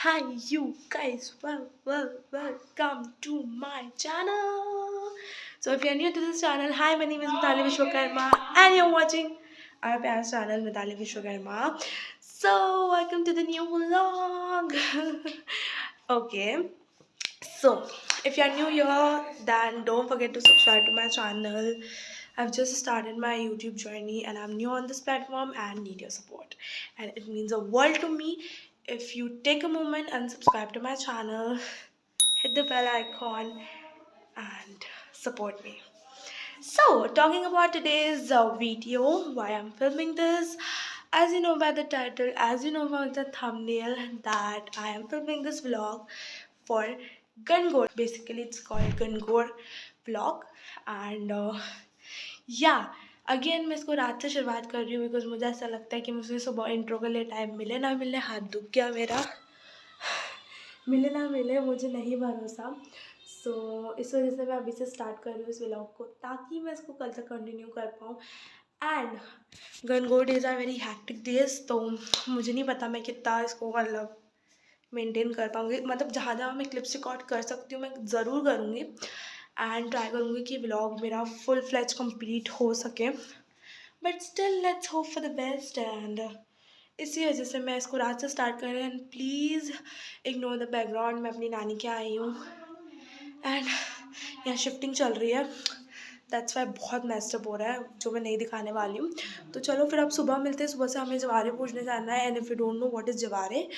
Hi you guys, welcome to my channel. So if you're new to this channel, hi, my name is Mithali Vishwakarma and you're watching our parents channel Mithali Vishwakarma. So welcome to the new vlog. Okay, so if you're new here, then don't forget to subscribe to my channel. I've just started my YouTube journey and I'm new on this platform and need your support. And it means a world to me if you take a moment and subscribe to my channel, hit the bell icon and support me. So, talking about today's video, why I'm filming this, as you know by the title, as you know by the thumbnail, that I am filming this vlog for Gangor. Basically, it's called Gangor vlog, and या again मैं इसको रात से शुरुआत कर रही हूँ because मुझे ऐसा लगता है कि मुझे सुबह इंट्रो के लिए टाइम मिले ना मिले, हाथ दुख गया मेरा, मिले ना मिले मुझे नहीं भरोसा. सो इस वजह से मैं अभी से स्टार्ट कर रही हूँ इस व्लॉग को ताकि मैं इसको कल तक कंटिन्यू कर पाऊँ. And Gangaur days are very hectic days, तो मुझे नहीं पता मैं कितना इसको मतलब मेंटेन कर पाऊँगी. मतलब जहाँ जहाँ मैं क्लिप्स रिकॉर्ड कर सकती हूँ मैं ज़रूर करूँगी एंड ट्राई करूँगी कि व्लॉग मेरा फुल फ्लैज कंप्लीट हो सके. But still let's hope for the best. And इसी वजह से मैं इसको रात से स्टार्ट कर रही हूँ. And please ignore the background. मैं अपनी नानी के आई हूँ एंड यहाँ शिफ्टिंग चल रही है, दैट्स वाई बहुत मैस्टअप हो रहा है जो मैं नहीं दिखाने वाली हूँ. तो चलो फिर अब सुबह मिलते हैं. सुबह से हमें जवारे पूछने जाना है and if you don't know what is jaware,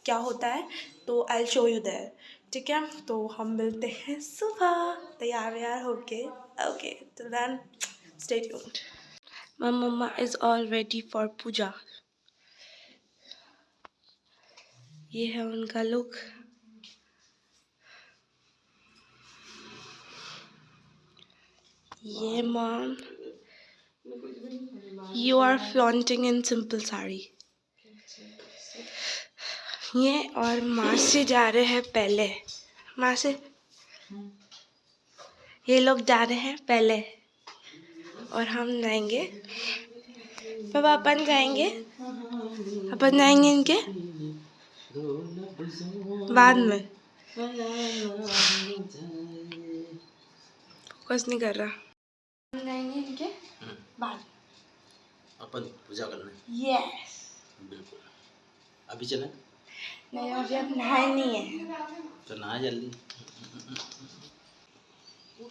क्या होता है, तो आई शो यू देयर. ठीक है, तो हम मिलते हैं सुबह तैयार व्यार होके. Okay, till then stay tuned. My mamma is all ready for puja. ये है उनका लुक. ये mom, you are flaunting in simple sari. ये और माँ से जा रहे हैं पहले. माँ से ये लोग जा रहे हैं पहले और हम जाएंगे. पापा अपन जाएंगे, अपन जाएंगे इनके बाद में. फोकस नहीं कर रहा. हम जाएंगे इनके बाद अपन पूजा करने. यस, बिल्कुल. अभी चलें? नहीं अभी अब नहाए नहीं है तो नहा जल्दी.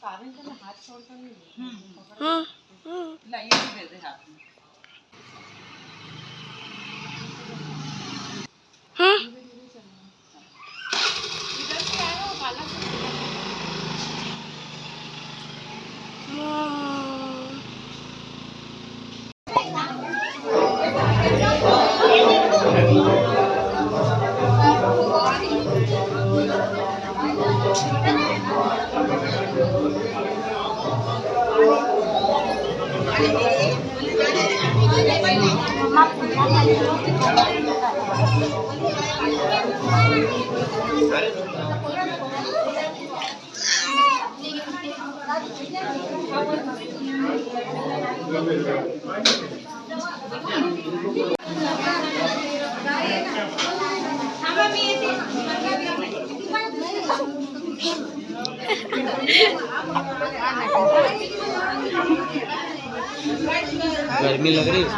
हाथ छोड़कर नहीं लाइए दे दे हाथ में. इधर से आया वो काला गर्मी लग रही है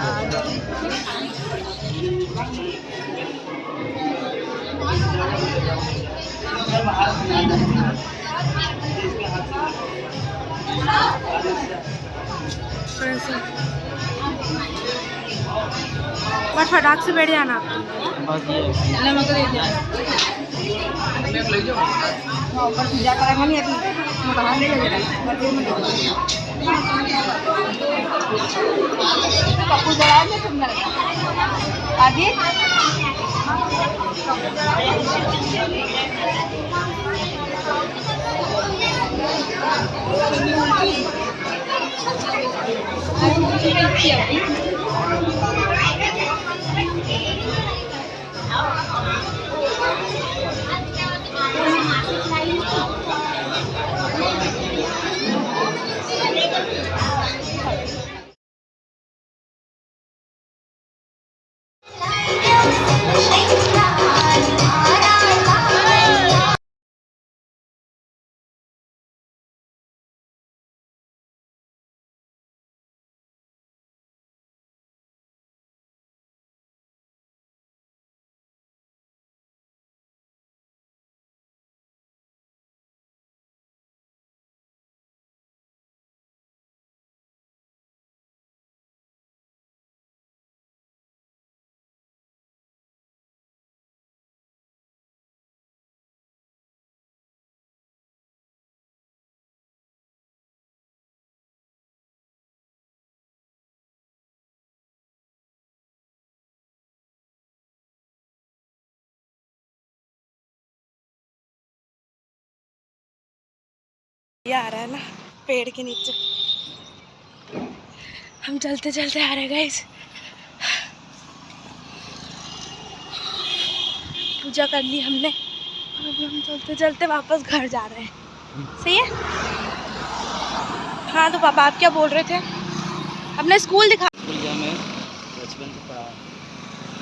बट फटाक से बैठ जाना. पूजा करेंगे नहीं अभी बाहर ले पप्पू जलाएंगे तुम आगे. ये आ रहा है ना पेड़ के नीचे, हम चलते चलते आ रहे हैं गाइस। पूजा कर ली हमने और अभी हम चलते चलते वापस घर जा रहे हैं। सही है। हाँ तो पापा आप क्या बोल रहे थे? अपना स्कूल दिखा। मैं बचपन से पढ़ा।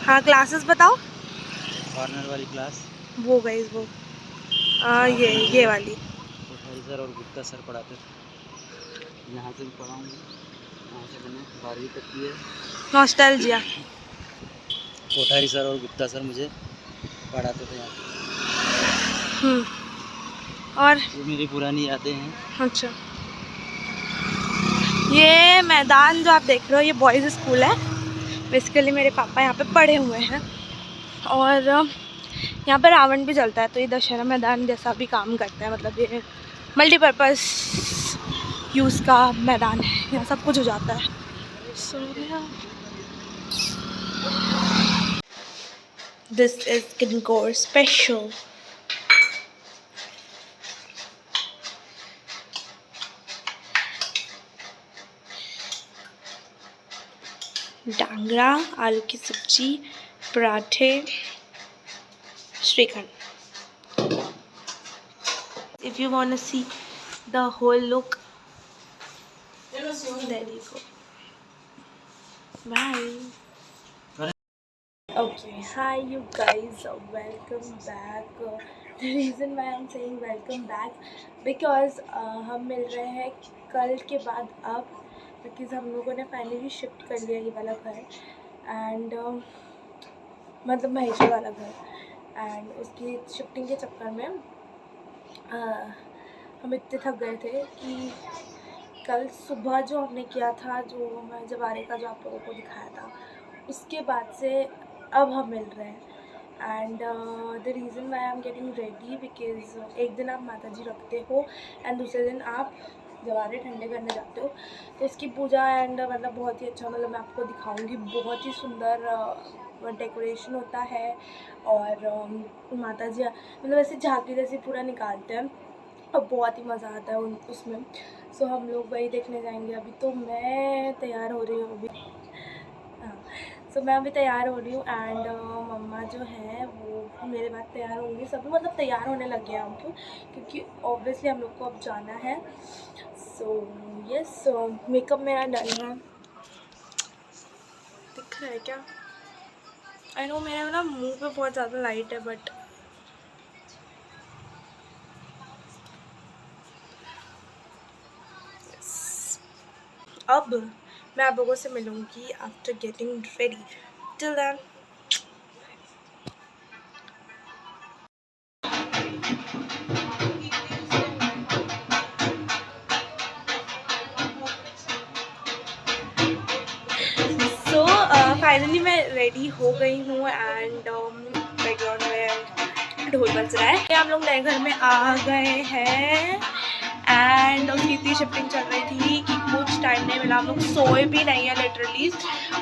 हाँ क्लासेस बताओ। कॉर्नर वाली क्लास वो गाइस वो ये वाली कोठारी सर और गुप्ता सर पढ़ाते थे। यहाँ से भी पढ़ा हूँ, यहाँ से मैंने 12वीं तक की है। नॉस्टैल्जिया। कोठारी सर और गुप्ता सर मुझे पढ़ाते थे यहाँ पे। और ये मेरी पुरानी यादें हैं। अच्छा, ये मैदान जो आप देख रहे हो ये बॉयज़ स्कूल है। बेसिकली मेरे पापा यहाँ पे पढ़े हुए हैं और यहाँ पर रावण भी चलता है, तो ये दशहरा मैदान जैसा भी काम करता है। मतलब ये मल्टीपर्पज़ यूज़ का मैदान है, यहाँ सब कुछ हो जाता है। This is Gangaur special. डांगरा, आलू की सब्जी, पराठे, shrikhand. If you want to see the whole look, there you go. Bye. Okay, hi you guys, welcome back. The reason why I'm saying welcome back because हम मिल रहे हैं कल के बाद अब, बिकॉज हम लोगों ने फाइनली शिफ्ट कर लिया ये वाला घर एंड मतलब महेश्वर वाला घर, एंड उसकी शिफ्टिंग के चक्कर में हम इतने थक गए थे कि कल सुबह जो हमने किया था, जो मैं जवारे का जो आप लोगों को दिखाया था, उसके बाद से अब हम मिल रहे हैं। And the reason why I am getting ready because एक दिन आप माता जी रखते हो एंड दूसरे दिन आप जवारे ठंडे करने जाते हो, तो उसकी पूजा एंड मतलब बहुत ही अच्छा, मतलब मैं आपको दिखाऊंगी। बहुत ही सुंदर डेकोरेशन होता है और माता जी मतलब ऐसे झांकी जैसे पूरा निकालते हैं और बहुत ही मज़ा आता है उसमें। सो हम लोग वही देखने जाएंगे। अभी तो मैं तैयार हो रही हूँ अभी, हाँ सो मैं अभी तैयार हो रही हूँ एंड मम्मा जो है वो मेरे बाद तैयार होंगी। सभी मतलब तैयार होने लगे हैं हम तो, क्योंकि ऑब्वियसली हम लोग को अब जाना है। सो यस, मेकअप मेरा डन है। दिख रहा है क्या? आई नो मेरे ना मुंह पे बहुत ज़्यादा लाइट है, बट अब मैं आप लोगों से मिलूँगी after getting ready. Till then so finally मैं रेडी हो गई हूँ एंड बैकग्राउंड में ढोल बज रहा है। हम लोग नए घर में आ गए हैं एंड उसकी इतनी शिफ्टिंग चल रही थी कि कुछ टाइम नहीं मिला। हम लोग सोए भी नहीं है, लिटरली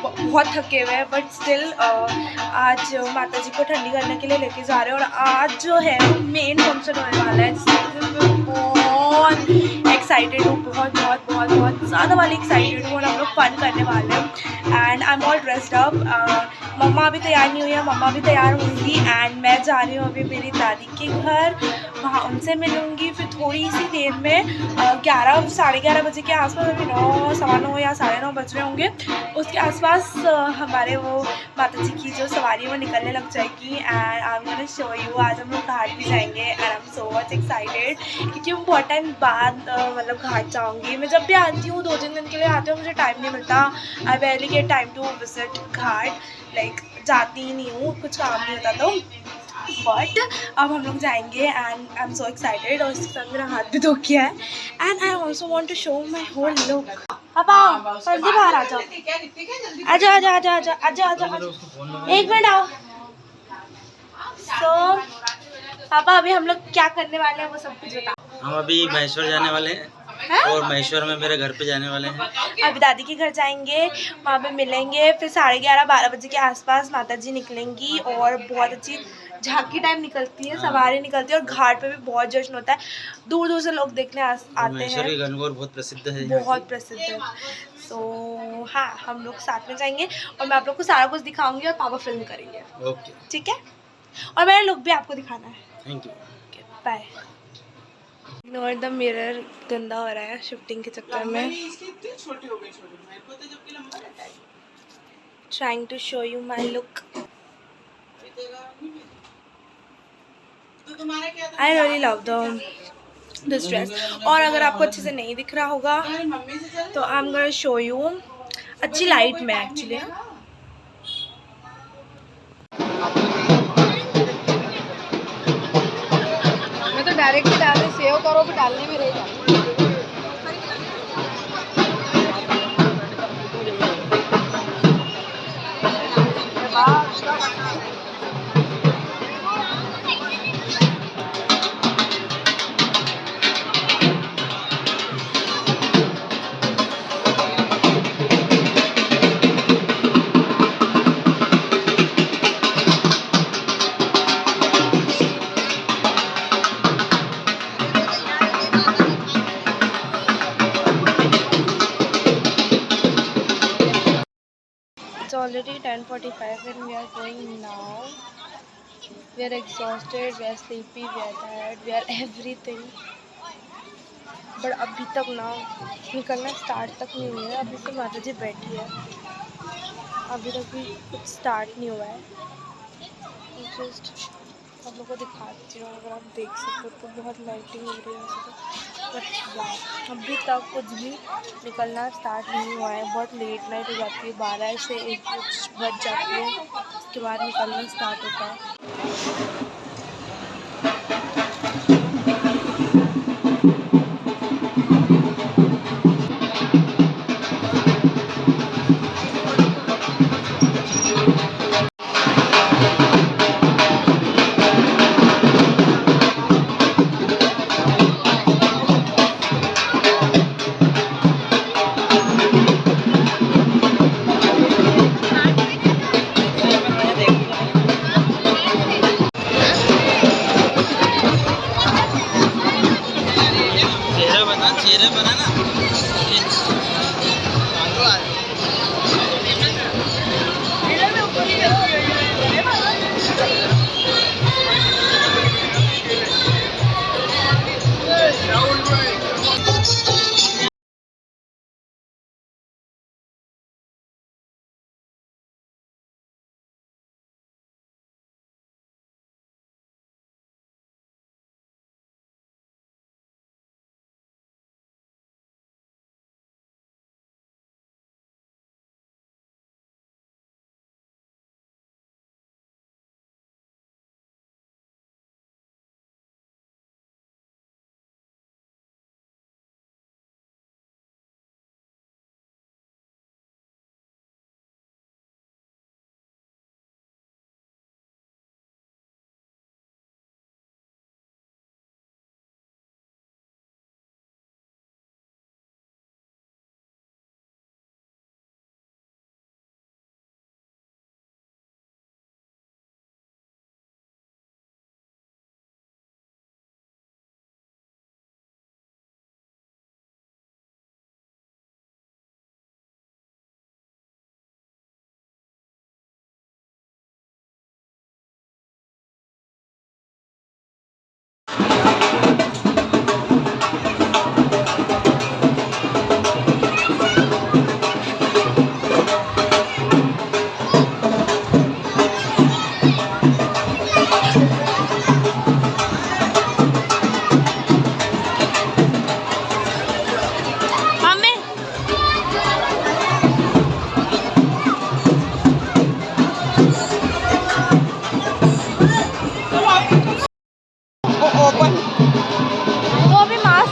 बहुत थके हुए हैं, बट स्टिल आज माता जी को ठंडी करने के लिए लेके जा रहे हैं। और आज जो है मेन फंक्शन होने वाला है, जिसमें बहुत एक्साइटेड हूँ, बहुत ज़्यादा वाली एक्साइटेड हूँ। और हम लोग फन करने वाले हैं and I am all dressed up. Mamma अभी तैयार नहीं हुई है, मम्मा भी तैयार होंगी एंड मैं जा रही हूँ अभी मेरी दादी के घर, वहाँ उनसे मिलूँगी। फिर थोड़ी सी देर में 11 साढ़े 11 बजे के आसपास, अभी 9 सवा 9 या साढ़े 9 बज रहे होंगे, उसके आसपास हमारे वो माता जी की जो सवारी है वो निकलने लग जाएगी and I am gonna show you. आज हम लोग घाट भी जाएंगे and I am so much excited, क्योंकि मैं बहुत टाइम बाद मतलब घाट जाऊँगी। मैं जब भी आती हूँ 2-3 दिन के लिए आती हूँ, मुझे टाइम नहीं मिलता। I barely get time to visit ghat, like जाती ही नहीं हूँ, कुछ काम नहीं होता तो। बट अब हम लोग जाएंगे and I am so excited. और इसके साथ मेरा हाथ भी धो गया है and I also want to show my whole look. पापा जल्दी बाहर आ जाओ, आजा, एक मिनट आओ। सो पापा अभी हम लोग क्या करने वाले हैं वो सब कुछ बता। हम अभी महेश्वर जाने वाले हैं और महेश्वर में मेरे घर पे जाने वाले हैं। अभी दादी के घर जाएंगे, वहाँ पे मिलेंगे, फिर 11:30-12 बजे के आसपास माता जी निकलेंगी और बहुत अच्छी झांकी टाइम निकलती है, सवारी निकलती है और घाट पे भी बहुत जश्न होता है। दूर दूर से लोग देखने आते हैं। गणगौर बहुत प्रसिद्ध है, बहुत प्रसिद्ध है। सो हाँ, हम लोग साथ में जाएंगे और मैं आप लोग को सारा कुछ दिखाऊंगी और पापा फिल्म करेंगे। ओके, ठीक है, और मेरा लुक भी आपको दिखाना है। Thank you. Bye. Ignore the mirror, गंदा हो रहा है शिफ्टिंग के चक्कर में। Trying to show you my look. I really love this dress. और अगर आपको अच्छे से नहीं दिख रहा होगा तो I am gonna show you. अच्छी लाइट में एक्चुअली मैं तो डायरेक्ट ही डालने सेव करो भी डालने में रह जाती। it's already 10:45 and we are going now. We are exhausted, we are sleepy, we are tired, we are everything. But अभी तक ना निकलना स्टार्ट तक नहीं हुआ है। अभी से माता जी बैठी है, अभी तक भी कुछ स्टार्ट नहीं हुआ है। जस्ट आप लोगों को दिखाती हूँ, अगर आप देख सकते हो तो बहुत लाइटिंग हो रही है वैसे तो, बट अभी तक कुछ भी निकलना स्टार्ट नहीं हुआ है। बहुत लेट नाइट हो जाती है, 12 से 1 बज जाती है, उसके बाद निकलना स्टार्ट होता है। चेहरा बनाना।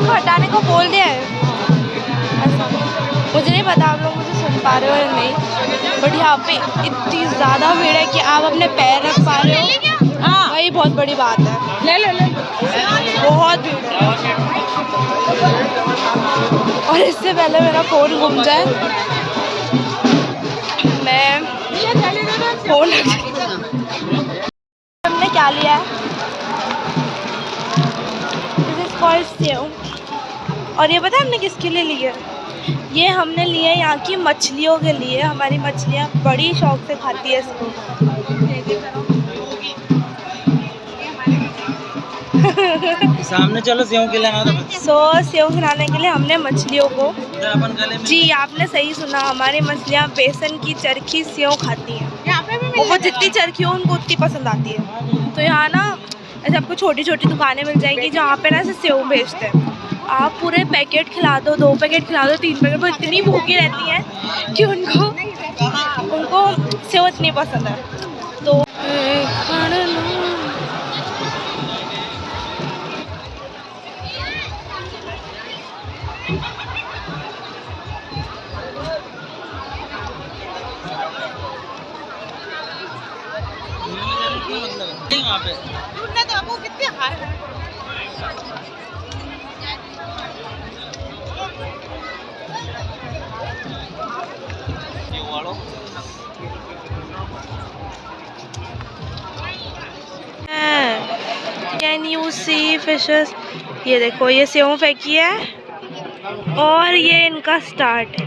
हटाने को बोल दिया है ऐसा। मुझे नहीं पता आप लोग मुझे सुन पा रहे हो या नहीं, बट यहाँ पे इतनी ज़्यादा भीड़ है कि आप अपने पैर रख पा रहे हो, वही बहुत बड़ी बात है। ले बहुत भीड़ है। और इससे पहले मेरा फ़ोन घूम जाए, मैं फ़ोन हमने क्या खा लिया है। This is called save. और ये पता है हमने किसके लिए लिए? ये हमने लिए यहाँ की मछलियों के लिए। हमारी मछलियाँ बड़ी शौक से खाती है इसको। सामने चलो सेव खिलाना था। सेव खिलाने के लिए हमने मछलियों को, अपन गले में। जी आपने सही सुना, हमारी मछलियाँ बेसन की चरखी सेव खाती हैं। और वो जितनी चरखी हो उनको उतनी पसंद आती है। तो यहाँ ना ऐसे आपको छोटी छोटी दुकानें मिल जाएंगी जहाँ पे ना ऐसे सेव बेचते हैं। आप पूरे पैकेट खिला दो, 2 पैकेट खिला दो, 3 पैकेट, वो इतनी भूखी रहती हैं कि उनको सेव इतनी पसंद है। तो वहाँ पे कैन यू सी फिशेस? ये देखो, ये सेव फेंकी है और ये इनका स्टार्ट है।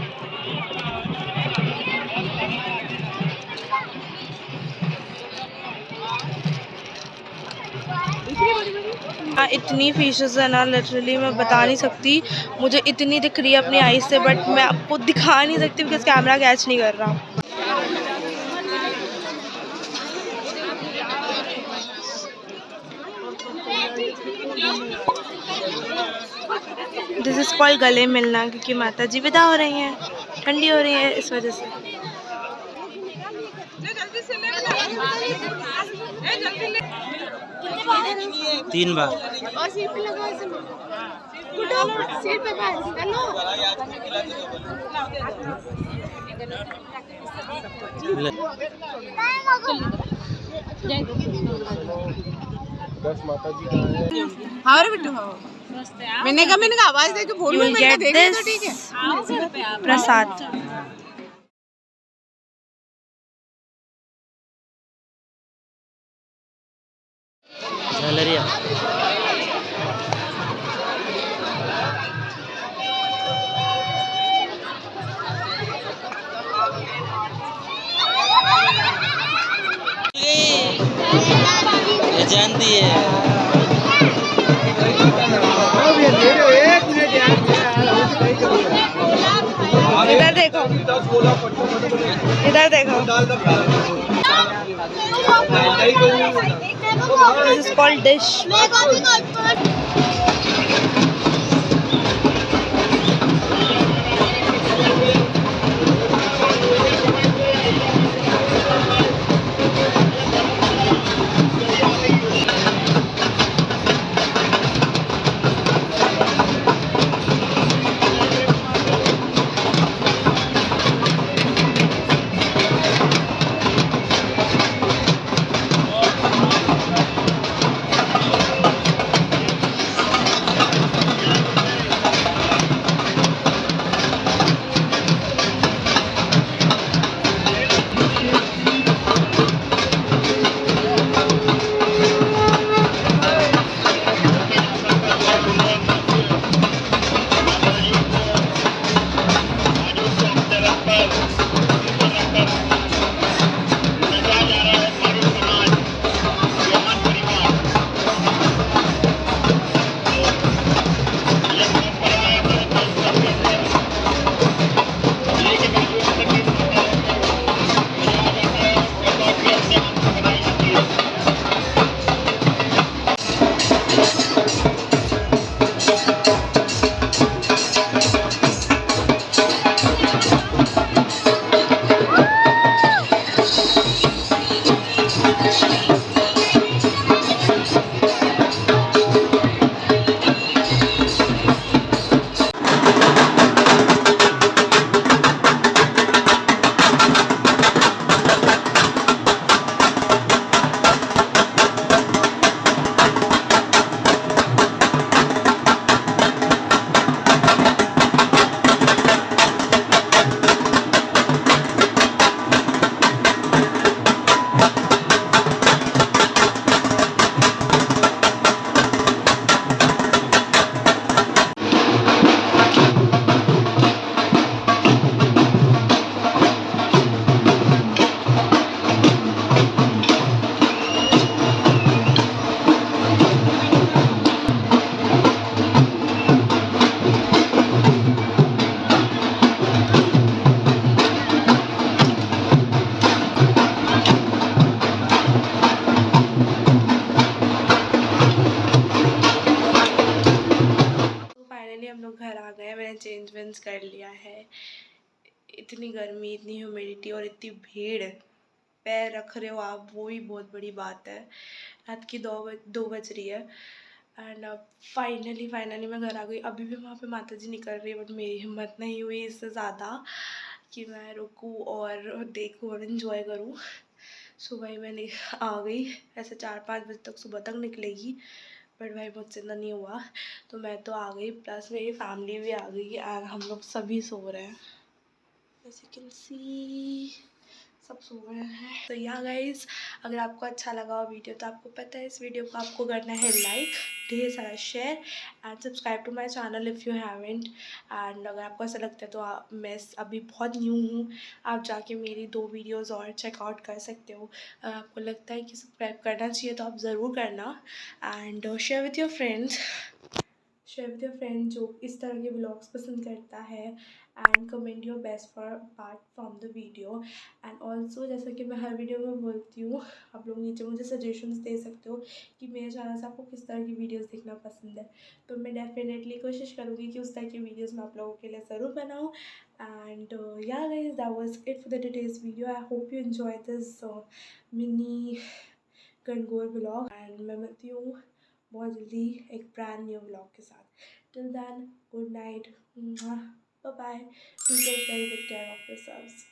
इतनी फिशेस है ना, लिटरली मैं बता नहीं सकती। मुझे इतनी दिख रही है अपनी आईज से, बट मैं आपको दिखा नहीं सकती बिकॉज कैमरा कैच नहीं कर रहा। दिस इज कॉल्ड गले मिलना, क्योंकि माता जी विदा हो रही हैं, ठंडी हो रही है इस वजह से। तीन बार और सिर पे लगा ऐसे सिर पे बस हेलो हाँ रे बिट्टू, हाँ मैंने कहा आवाज दे के बोल You will get this ठीक है प्रसाद। झलरिया ये जानती है। इधर देखो, इधर देखो। This is called dish. Change वेंज कर लिया है। इतनी गर्मी, इतनी ह्यूमिडिटी और इतनी भीड़, पैर रख रहे हो आप वो ही बहुत बड़ी बात है। रात की 2 बज रही है एंड अब फाइनली मैं घर आ गई। अभी भी वहाँ पे माता जी निकल रही है बट मेरी हिम्मत नहीं हुई इससे ज़्यादा कि मैं रुकूँ और देखूँ और इन्जॉय करूँ। सुबह ही मैं आ गई। ऐसे 4-5 बजे तक सुबह तक निकलेगी बट भाई मुझसे तो नहीं हुआ, तो मैं तो आ गई। प्लस मेरी फैमिली भी आ गई और हम लोग सभी सो रहे हैं। As you can see, सब सो रहे हैं। तो या गाइज, अगर आपको अच्छा लगा हो वीडियो तो आपको पता है इस वीडियो को आपको करना है लाइक, ढेर सारा share and subscribe to my channel if you haven't. And अगर आपको ऐसा लगता है तो मैं अभी बहुत न्यू हूँ, आप जाके मेरी 2 वीडियोस और चेकआउट कर सकते हो। अगर आपको लगता है कि सब्सक्राइब करना चाहिए तो आप ज़रूर करना and share with your friend जो इस तरह के व्लॉग्स पसंद करता है and comment your best for part from the video. And also जैसा कि मैं हर वीडियो में बोलती हूँ, आप लोग नीचे मुझे सजेशंस दे सकते हो कि मेरे चैनल से आपको किस तरह की वीडियोस देखना पसंद है, तो मैं डेफिनेटली कोशिश करूँगी कि उस तरह की वीडियोस मैं आप लोगों के लिए ज़रूर बनाऊँ। एंड या guys, that was it for the today's video. I hope you enjoy this mini Gangaur vlog and मैं मिलती हूँ बहुत जल्दी एक ब्रांड न्यू व्लॉग के साथ। Till then, good night, bye bye, take very good care of yourselves.